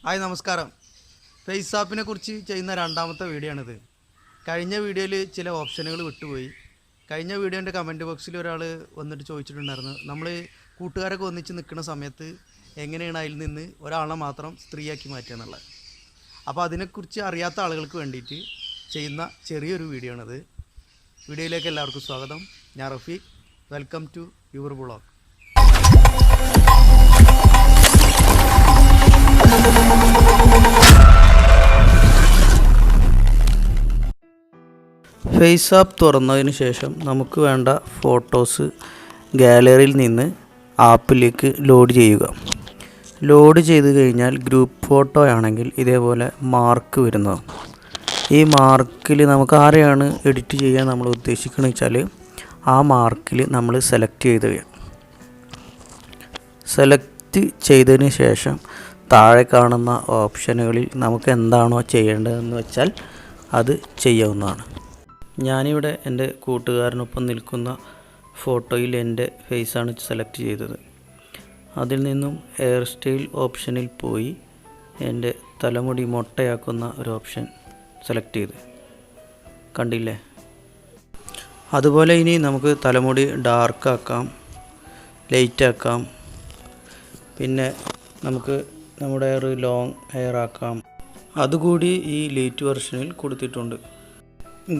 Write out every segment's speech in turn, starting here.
Hi നമസ്കാരം. ഫേസാപ്പിനെ കുറിച്ച് ചെയ്യുന്ന രണ്ടാമത്തെ വീഡിയോ ആണിത്. കഴിഞ്ഞ വീഡിയോയിൽ ചില ഓപ്ഷനുകൾ വിട്ടുപോയി. കഴിഞ്ഞ വീഡിയോൻ്റെ കമൻറ്റ് ബോക്സിൽ ഒരാൾ വന്നിട്ട് ചോദിച്ചിട്ടുണ്ടായിരുന്നു, നമ്മൾ കൂട്ടുകാരൊക്കെ ഒന്നിച്ച് നിൽക്കുന്ന സമയത്ത് എങ്ങനെയാണ് അതിൽ നിന്ന് ഒരാളെ മാത്രം സ്ത്രീയാക്കി മാറ്റുക എന്നുള്ളത്. അപ്പോൾ അതിനെക്കുറിച്ച് അറിയാത്ത ആളുകൾക്ക് വേണ്ടിയിട്ട് ചെയ്യുന്ന ചെറിയൊരു വീഡിയോ ആണിത്. വീഡിയോയിലേക്ക് എല്ലാവർക്കും സ്വാഗതം. ഞാൻ Rafeeq. Welcome to your vlog. FaceApp തുറന്നതിന് ശേഷം നമുക്ക് വേണ്ട ഫോട്ടോസ് ഗാലറിയിൽ നിന്ന് ആപ്പിലേക്ക് ലോഡ് ചെയ്യുക. ലോഡ് ചെയ്ത് കഴിഞ്ഞാൽ ഗ്രൂപ്പ് ഫോട്ടോ ആണെങ്കിൽ ഇതേപോലെ മാർക്ക് വരുന്നത്. ഈ മാർക്കിൽ നമുക്ക് ആരെയാണ് എഡിറ്റ് ചെയ്യാൻ നമ്മൾ ഉദ്ദേശിക്കുന്നത് വെച്ചാൽ ആ മാർക്കിൽ നമ്മൾ സെലക്ട് ചെയ്തതിന് ശേഷം താഴെ കാണുന്ന ഓപ്ഷനുകളിൽ നമുക്ക് എന്താണോ ചെയ്യേണ്ടതെന്ന് വെച്ചാൽ അത് ചെയ്യാവുന്നതാണ്. ഞാനിവിടെ എൻ്റെ കൂട്ടുകാരനൊപ്പം നിൽക്കുന്ന ഫോട്ടോയിൽ എൻ്റെ ഫേസാണ് സെലക്ട് ചെയ്തത്. അതിൽ നിന്നും ഹെയർ സ്റ്റൈൽ ഓപ്ഷനിൽ പോയി എൻ്റെ തലമുടി മൊട്ടയാക്കുന്ന ഒരു ഓപ്ഷൻ സെലക്ട് ചെയ്ത് കണ്ടില്ലേ. അതുപോലെ ഇനി നമുക്ക് തലമുടി ഡാർക്കാക്കാം, ലൈറ്റാക്കാം, പിന്നെ നമുക്ക് നമ്മുടെ ഹെയർ ലോങ് ഹെയർ ആക്കാം. അതുകൂടി ഈ ലൈറ്റ് വെർഷനിൽ കൊടുത്തിട്ടുണ്ട്.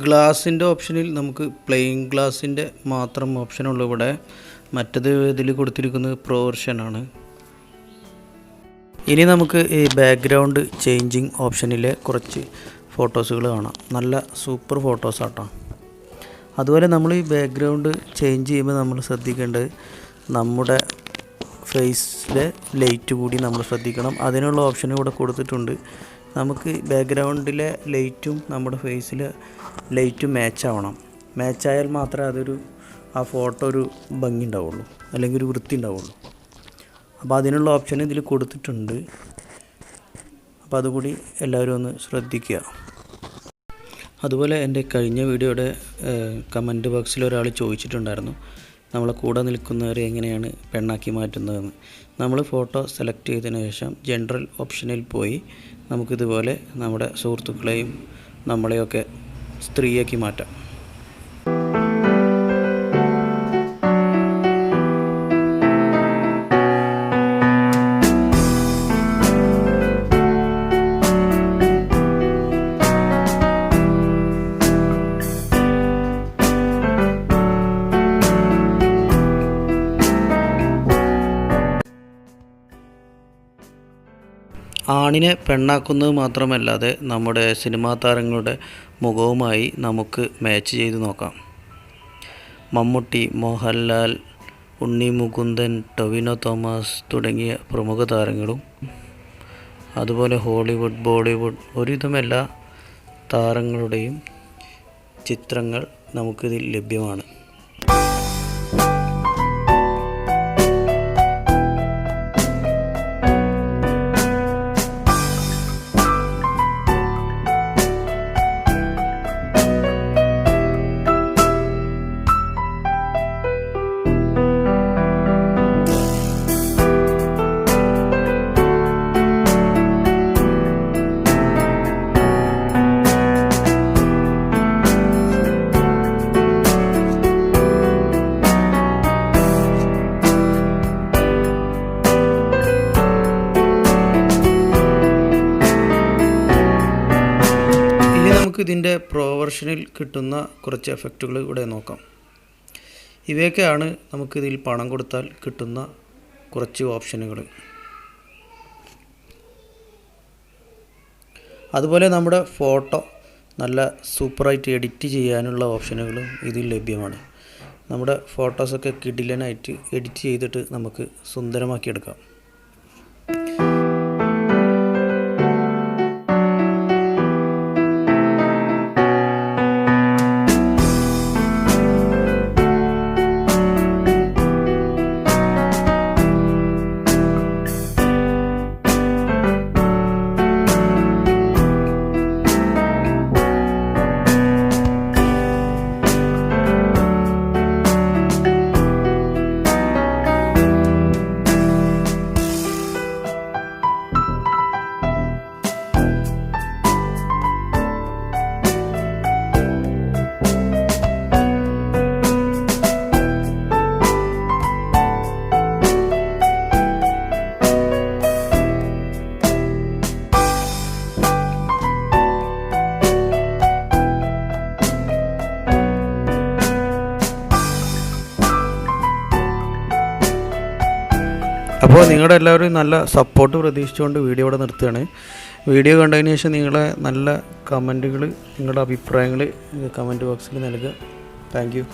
ഗ്ലാസിൻ്റെ ഓപ്ഷനിൽ നമുക്ക് പ്ലെയിൻ ഗ്ലാസിൻ്റെ മാത്രം ഓപ്ഷനുള്ളൂ ഇവിടെ. മറ്റത് ഇതിൽ കൊടുത്തിരിക്കുന്നത് പ്രോ വെർഷനാണ്. ഇനി നമുക്ക് ഈ ബാക്ക്ഗ്രൗണ്ട് ചേഞ്ചിങ് ഓപ്ഷനിലെ കുറച്ച് ഫോട്ടോസുകൾ കാണാം. നല്ല സൂപ്പർ ഫോട്ടോസാട്ടോ. അതുപോലെ നമ്മൾ ഈ ബാക്ക്ഗ്രൗണ്ട് ചേഞ്ച് ചെയ്യുമ്പോൾ നമ്മൾ ശ്രദ്ധിക്കേണ്ടത് നമ്മുടെ ഫേസിലെ ലൈറ്റ് കൂടി നമ്മൾ ശ്രദ്ധിക്കണം. അതിനുള്ള ഓപ്ഷൻ ഇവിടെ കൊടുത്തിട്ടുണ്ട്. നമുക്ക് ബാക്ക്ഗ്രൗണ്ടിലെ ലൈറ്റും നമ്മുടെ ഫേസിലെ ലൈറ്റും മാച്ചാവണം. മാച്ചായാൽ മാത്രമേ ആ ഫോട്ടോ ഒരു ഭംഗി ഉണ്ടാവുള്ളൂ, അല്ലെങ്കിൽ ഒരു വൃത്തി ഉണ്ടാവുള്ളൂ. അപ്പോൾ അതിനുള്ള ഓപ്ഷൻ ഇതിൽ കൊടുത്തിട്ടുണ്ട്. അപ്പോൾ അതുകൂടി എല്ലാവരും ഒന്ന് ശ്രദ്ധിക്കുക. അതുപോലെ എൻ്റെ കഴിഞ്ഞ വീഡിയോയുടെ കമൻറ്റ് ബോക്സിൽ ഒരാൾ ചോദിച്ചിട്ടുണ്ടായിരുന്നു, നമ്മളെ കൂടെ നിൽക്കുന്നവരെ എങ്ങനെയാണ് പെണ്ണാക്കി മാറ്റുന്നതെന്ന്. നമ്മൾ ഫോട്ടോ സെലക്ട് ചെയ്തതിന് ശേഷം ജനറൽ ഓപ്ഷനിൽ പോയി നമുക്കിതുപോലെ നമ്മുടെ സുഹൃത്തുക്കളെയും നമ്മളെയൊക്കെ സ്ത്രീയാക്കി മാറ്റാം. ആണിനെ പെണ്ണാക്കുന്നത് മാത്രമല്ലാതെ നമ്മുടെ സിനിമാ താരങ്ങളുടെ മുഖവുമായി നമുക്ക് മാച്ച് ചെയ്ത് നോക്കാം. മമ്മൂട്ടി, മോഹൻലാൽ, ഉണ്ണി മുകുന്ദൻ, ടൊവിനോ തോമസ് തുടങ്ങിയ പ്രമുഖ താരങ്ങളും അതുപോലെ ഹോളിവുഡ്, ബോളിവുഡ് ഒരുവിധം എല്ലാ താരങ്ങളുടെയും ചിത്രങ്ങൾ നമുക്കിതിൽ ലഭ്യമാണ്. ഇതിൻ്റെ പ്രോ വെർഷനിൽ കിട്ടുന്ന കുറച്ച് എഫക്റ്റുകൾ ഇവിടെ നോക്കാം. ഇവയൊക്കെയാണ് നമുക്കിതിൽ പണം കൊടുത്താൽ കിട്ടുന്ന കുറച്ച് ഓപ്ഷനുകൾ. അതുപോലെ നമ്മുടെ ഫോട്ടോ നല്ല സൂപ്പറായിട്ട് എഡിറ്റ് ചെയ്യാനുള്ള ഓപ്ഷനുകളും ഇതിൽ ലഭ്യമാണ്. നമ്മുടെ ഫോട്ടോസൊക്കെ കിടിലനായിട്ട് എഡിറ്റ് ചെയ്തിട്ട് നമുക്ക് സുന്ദരമാക്കിയെടുക്കാം. അപ്പോൾ നിങ്ങളുടെ എല്ലാവരും നല്ല സപ്പോർട്ട് പ്രതീക്ഷിച്ചുകൊണ്ട് വീഡിയോ ഇവിടെ നിർത്തുകയാണ്. വീഡിയോ കണ്ടതിന് ശേഷം നിങ്ങളെ നല്ല കമൻറ്റുകൾ, നിങ്ങളുടെ അഭിപ്രായങ്ങൾ കമൻറ്റ് ബോക്സിൽ നൽകുക. Thank you.